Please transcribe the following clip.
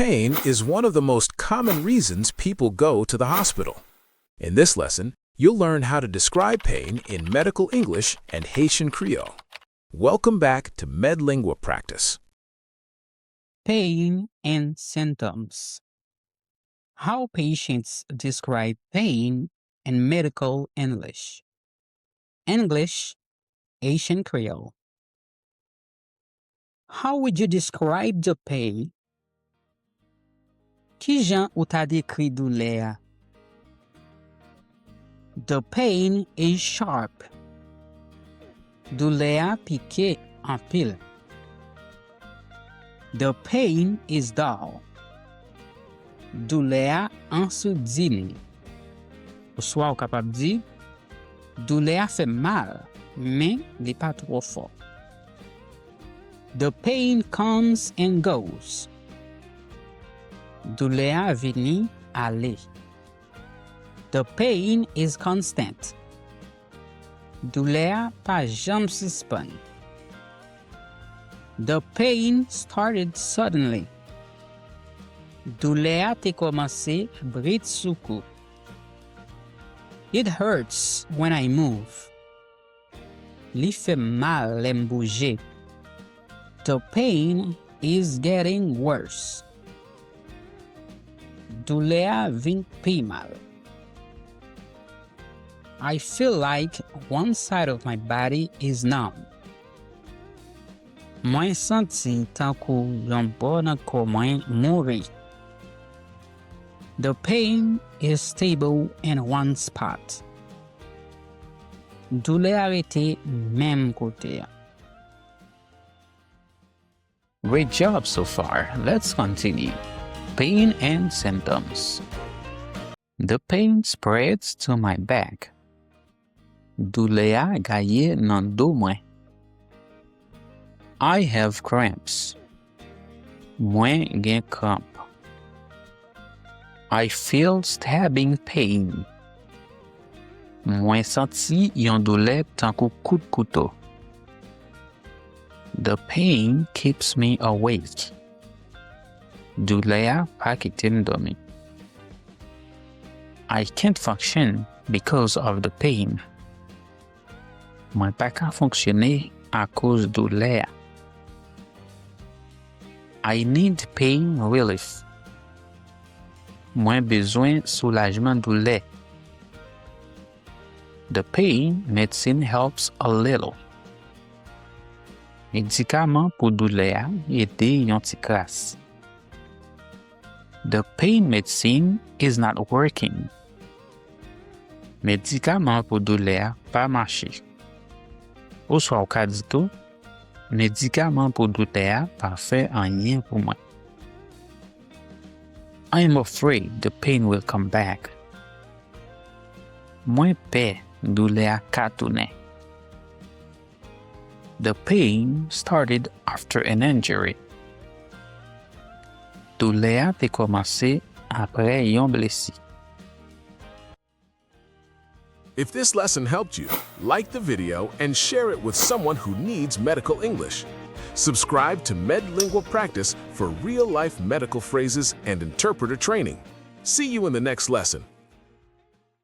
Pain is one of the most common reasons people go to the hospital. In this lesson, you'll learn how to describe pain in medical English and Haitian Creole. Welcome back to MedLingua Practice. Pain and symptoms. How patients describe pain in medical English. English, Haitian Creole. How would you describe the pain? Ki jan ou ta décrit douleur? The pain is sharp. Douleur piqué en pile. The pain is dull. Douleur ansourdine. Ou soit ou capable dire, douleur fait mal, mais n'est pas trop fort. The pain comes and goes. Douleur vini aller. The pain is constant. Douleur pas jamais suspend. The pain started suddenly. Douleur te commencé brit sou kou. It hurts when I move. Li fait mal lem bouger. The pain is getting worse. Douleur vin pi mal. I feel like one side of my body is numb. Mwen santi tan kou yon bo nan ko mwen mouri. The pain is stable in one spot. Douleur arrêté même côté. Great job so far. Let's continue. Pain and symptoms. The pain spreads to my back. Douleur gaye nan do mwen. I have cramps. Mwen gen cramp. I feel stabbing pain. Mwen santi yon douleur tan kou kout kouto. The pain keeps me awake. Douleur pa kite m dormi. I can't function because of the pain. Mwen pa ka fonksyone a cause douleur. I need pain relief. Mwen bezwen soulajman douleur. The pain medicine helps a little. Medikaman pou douleur ede yon ti kras. The pain medicine is not working. Medikaman pou douleur pa mache. Ou swa ou ka di tou, medikaman pou douleur pa fe anyen pou mwen. I am afraid the pain will come back. Mwen pe douleur ka toune. The pain started after an injury. Douleur te komanse apre yon blesi. If this lesson helped you, like the video and share it with someone who needs medical English. Subscribe to MedLingua Practice for real-life medical phrases and interpreter training. See you in the next lesson.